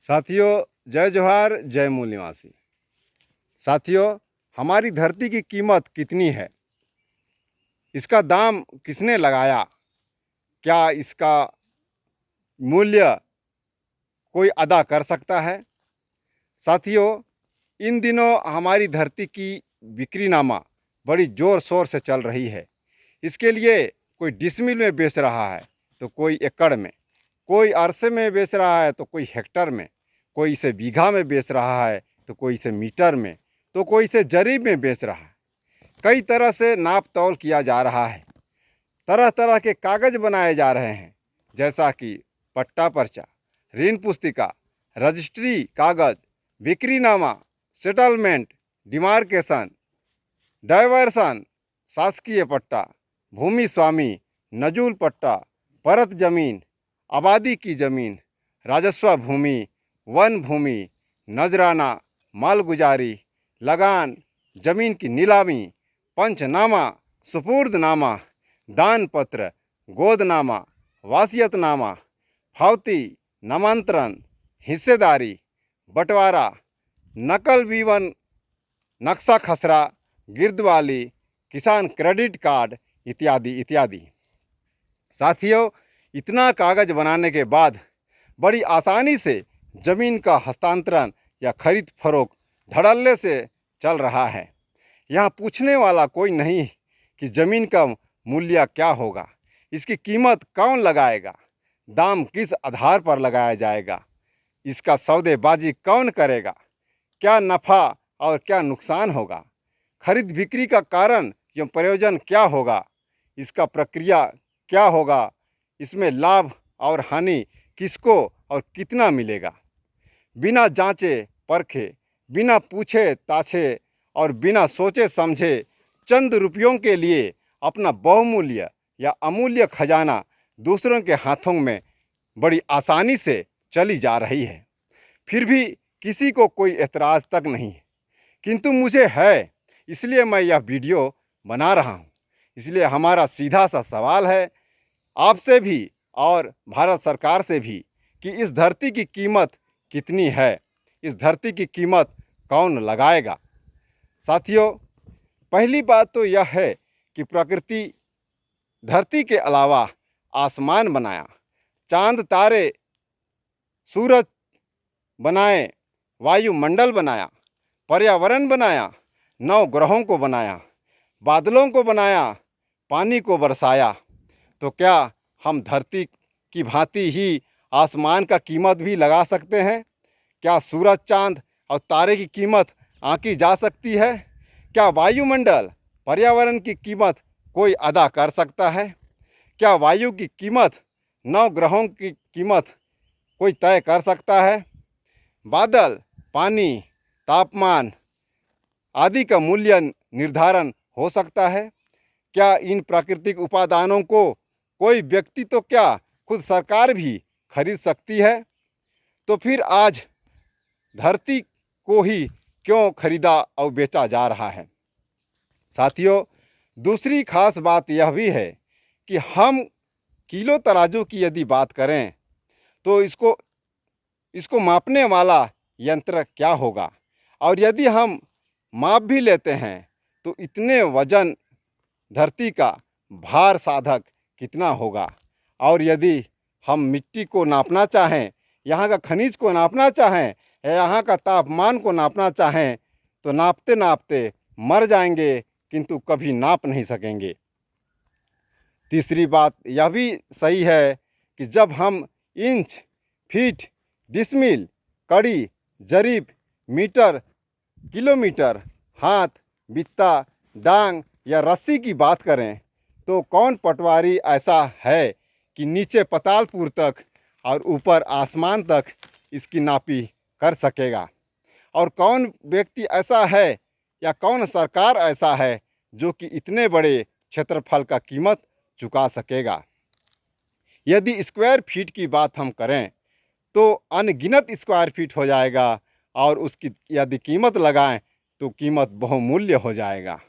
साथियों, जय जोहार, जय मूल निवासी। साथियों, हमारी धरती की कीमत कितनी है? इसका दाम किसने लगाया? क्या इसका मूल्य कोई अदा कर सकता है? साथियों, इन दिनों हमारी धरती की बिक्रीनामा बड़ी ज़ोर शोर से चल रही है। इसके लिए कोई डिसमिल में बेच रहा है तो कोई एकड़ में, कोई अरसे में बेच रहा है तो कोई हेक्टर में, कोई इसे बीघा में बेच रहा है तो कोई इसे मीटर में, तो कोई इसे जरीब में बेच रहा है। कई तरह से नाप तौल किया जा रहा है। तरह तरह के कागज़ बनाए जा रहे हैं, जैसा कि पट्टा पर्चा, ऋण पुस्तिका, रजिस्ट्री कागज़, बिक्रीनामा, सेटलमेंट, डिमार्केशन, डायवर्सन, शासकीय पट्टा, भूमि स्वामी, नजूल पट्टा, परत जमीन, आबादी की ज़मीन, राजस्व भूमि, वन भूमि, नजराना, मालगुजारी, लगान, ज़मीन की नीलामी, पंचनामा, सुपुर्दनामा, दान पत्र, गोदनामा, वासियतनामा, फावती, नामांतरण, हिस्सेदारी, बंटवारा, नकल विवन, नक्शा खसरा, गिरदवाली, किसान क्रेडिट कार्ड इत्यादि इत्यादि। साथियों, इतना कागज़ बनाने के बाद बड़ी आसानी से ज़मीन का हस्तांतरण या खरीद फरोख्त धड़ल्ले से चल रहा है। यहाँ पूछने वाला कोई नहीं कि ज़मीन का मूल्य क्या होगा, इसकी कीमत कौन लगाएगा, दाम किस आधार पर लगाया जाएगा, इसका सौदेबाजी कौन करेगा, क्या नफ़ा और क्या नुकसान होगा, खरीद बिक्री का कारण एवं प्रयोजन क्या होगा, इसका प्रक्रिया क्या होगा, इसमें लाभ और हानि किसको और कितना मिलेगा। बिना जांचे परखे, बिना पूछे ताछे और बिना सोचे समझे चंद रुपयों के लिए अपना बहुमूल्य या अमूल्य खजाना दूसरों के हाथों में बड़ी आसानी से चली जा रही है। फिर भी किसी को कोई एतराज़ तक नहीं है, किंतु मुझे है, इसलिए मैं यह वीडियो बना रहा हूँ। इसलिए हमारा सीधा सा सवाल है आपसे भी और भारत सरकार से भी कि इस धरती की कीमत कितनी है, इस धरती की कीमत कौन लगाएगा। साथियों, पहली बात तो यह है कि प्रकृति धरती के अलावा आसमान बनाया, चांद तारे सूरज बनाए, वायुमंडल बनाया, पर्यावरण बनाया, नौ ग्रहों को बनाया, बादलों को बनाया, पानी को बरसाया। तो क्या हम धरती की भांति ही आसमान का कीमत भी लगा सकते हैं? क्या सूरज, चांद और तारे की कीमत आंकी जा सकती है? क्या वायुमंडल, पर्यावरण की कीमत कोई अदा कर सकता है? क्या वायु की कीमत, नौ ग्रहों की कीमत कोई तय कर सकता है? बादल, पानी, तापमान आदि का मूल्य निर्धारण हो सकता है? क्या इन प्राकृतिक उपादानों को कोई व्यक्ति तो क्या खुद सरकार भी खरीद सकती है? तो फिर आज धरती को ही क्यों खरीदा और बेचा जा रहा है? साथियों, दूसरी खास बात यह भी है कि हम किलो तराजू की यदि बात करें तो इसको मापने वाला यंत्र क्या होगा, और यदि हम माप भी लेते हैं तो इतने वजन धरती का भार साधक कितना होगा। और यदि हम मिट्टी को नापना चाहें, यहाँ का खनिज को नापना चाहें या यहाँ का तापमान को नापना चाहें तो नापते नापते मर जाएंगे, किंतु कभी नाप नहीं सकेंगे। तीसरी बात यह भी सही है कि जब हम इंच, फीट, डिसमिल, कड़ी, जरीब, मीटर, किलोमीटर, हाथ, बित्ता, डांग या रस्सी की बात करें तो कौन पटवारी ऐसा है कि नीचे पातालपुर तक और ऊपर आसमान तक इसकी नापी कर सकेगा? और कौन व्यक्ति ऐसा है या कौन सरकार ऐसा है जो कि इतने बड़े क्षेत्रफल का कीमत चुका सकेगा? यदि स्क्वायर फीट की बात हम करें तो अनगिनत स्क्वायर फीट हो जाएगा, और उसकी यदि कीमत लगाएं तो कीमत बहुमूल्य हो जाएगा।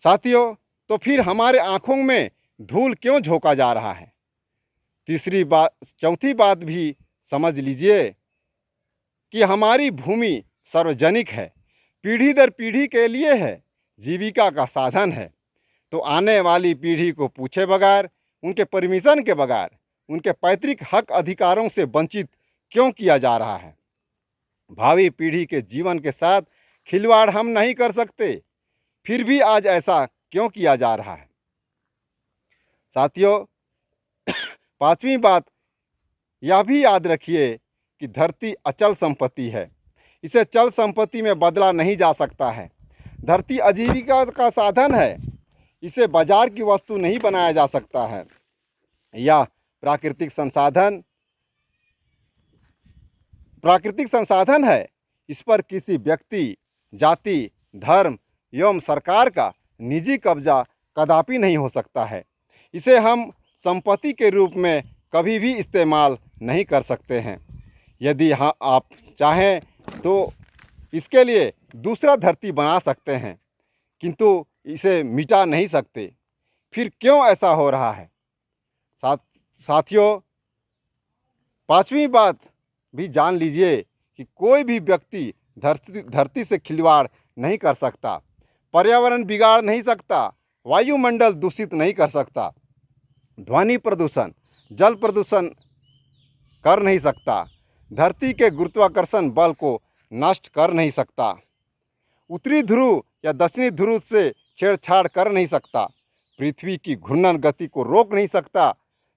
साथियों, तो फिर हमारे आँखों में धूल क्यों झोंका जा रहा है? चौथी बात भी समझ लीजिए कि हमारी भूमि सार्वजनिक है, पीढ़ी दर पीढ़ी के लिए है, जीविका का साधन है। तो आने वाली पीढ़ी को पूछे बगैर, उनके परमिशन के बगैर, उनके पैतृक हक अधिकारों से वंचित क्यों किया जा रहा है? भावी पीढ़ी के जीवन के साथ खिलवाड़ हम नहीं कर सकते, फिर भी आज ऐसा क्यों किया जा रहा है? साथियों, पांचवी बात यह भी याद रखिए कि धरती अचल संपत्ति है, इसे चल संपत्ति में बदला नहीं जा सकता है। धरती आजीविका का साधन है, इसे बाजार की वस्तु नहीं बनाया जा सकता है। यह प्राकृतिक संसाधन है, इस पर किसी व्यक्ति, जाति, धर्म एवं सरकार का निजी कब्जा कदापि नहीं हो सकता है। इसे हम संपत्ति के रूप में कभी भी इस्तेमाल नहीं कर सकते हैं। यदि हाँ आप चाहें तो इसके लिए दूसरा धरती बना सकते हैं, किंतु इसे मिटा नहीं सकते। फिर क्यों ऐसा हो रहा है? साथियों, पांचवी बात भी जान लीजिए कि कोई भी व्यक्ति धरती से खिलवाड़ नहीं कर सकता, पर्यावरण बिगाड़ नहीं सकता, वायुमंडल दूषित नहीं कर सकता, ध्वनि प्रदूषण, जल प्रदूषण कर नहीं सकता, धरती के गुरुत्वाकर्षण बल को नष्ट कर नहीं सकता, उत्तरी ध्रुव या दक्षिणी ध्रुव से छेड़छाड़ कर नहीं सकता, पृथ्वी की घूर्णन गति को रोक नहीं सकता,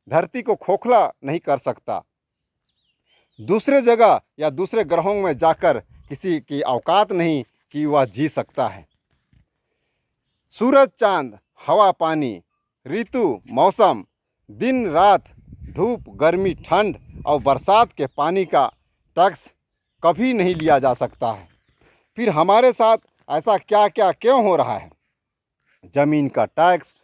धरती को खोखला नहीं कर सकता, दूसरे जगह या दूसरे ग्रहों में जाकर किसी की औकात नहीं कि वह जी सकता है। सूरज, चांद, हवा, पानी, ऋतु, मौसम, दिन रात, धूप, गर्मी, ठंड और बरसात के पानी का टैक्स कभी नहीं लिया जा सकता है। फिर हमारे साथ ऐसा क्या क्या क्यों हो रहा है? ज़मीन का टैक्स,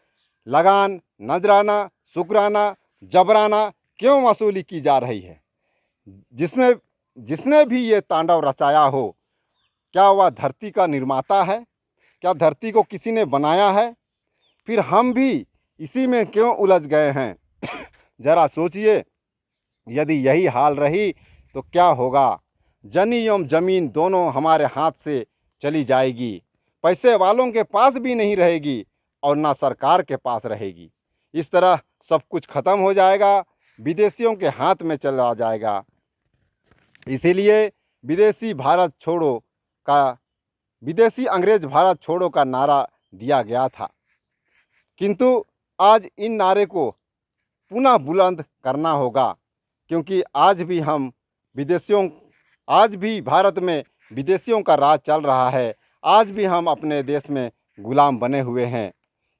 लगान, नजराना, शुक्राना, जबराना क्यों वसूली की जा रही है? जिसने भी ये तांडव रचाया हो, क्या वह धरती का निर्माता है? क्या धरती को किसी ने बनाया है? फिर हम भी इसी में क्यों उलझ गए हैं? जरा सोचिए, यदि यही हाल रही तो क्या होगा? जनी एवं ज़मीन दोनों हमारे हाथ से चली जाएगी, पैसे वालों के पास भी नहीं रहेगी और ना सरकार के पास रहेगी। इस तरह सब कुछ खत्म हो जाएगा, विदेशियों के हाथ में चला जाएगा। इसीलिए विदेशी अंग्रेज भारत छोड़ो का नारा दिया गया था। किंतु आज इन नारे को पुनः बुलंद करना होगा, क्योंकि आज भी भारत में विदेशियों का राज चल रहा है। आज भी हम अपने देश में गुलाम बने हुए हैं।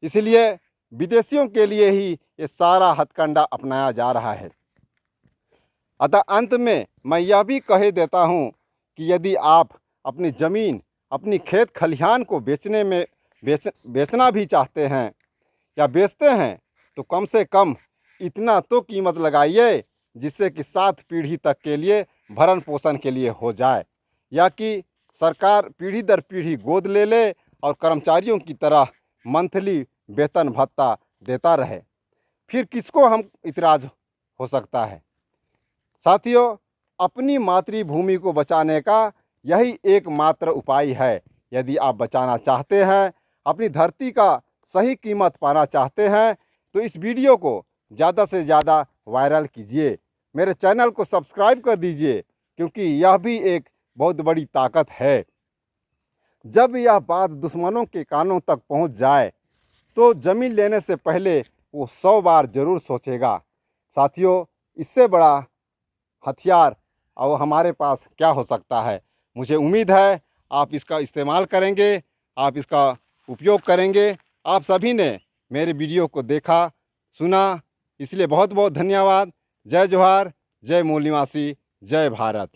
इसलिए विदेशियों के लिए ही ये सारा हथकंडा अपनाया जा रहा है। अतः अंत में मैं यह भी कह देता हूँ कि यदि आप अपनी ज़मीन, अपनी खेत खलिहान को बेचना भी चाहते हैं या बेचते हैं, तो कम से कम इतना तो कीमत लगाइए जिससे कि 7 पीढ़ी तक के लिए भरण पोषण के लिए हो जाए, या कि सरकार पीढ़ी दर पीढ़ी गोद ले ले और कर्मचारियों की तरह मंथली वेतन भत्ता देता रहे। फिर किसको हम इतराज़ हो सकता है? साथियों, अपनी मातृभूमि को बचाने का यही एकमात्र उपाय है। यदि आप बचाना चाहते हैं, अपनी धरती का सही कीमत पाना चाहते हैं, तो इस वीडियो को ज़्यादा से ज़्यादा वायरल कीजिए। मेरे चैनल को सब्सक्राइब कर दीजिए, क्योंकि यह भी एक बहुत बड़ी ताकत है। जब यह बात दुश्मनों के कानों तक पहुंच जाए तो ज़मीन लेने से पहले वो 100 बार ज़रूर सोचेगा। साथियों, इससे बड़ा हथियार और हमारे पास क्या हो सकता है? मुझे उम्मीद है आप इसका इस्तेमाल करेंगे, आप इसका उपयोग करेंगे। आप सभी ने मेरे वीडियो को देखा, सुना, इसलिए बहुत बहुत धन्यवाद। जय जोहार, जय मूल निवासी, जय भारत।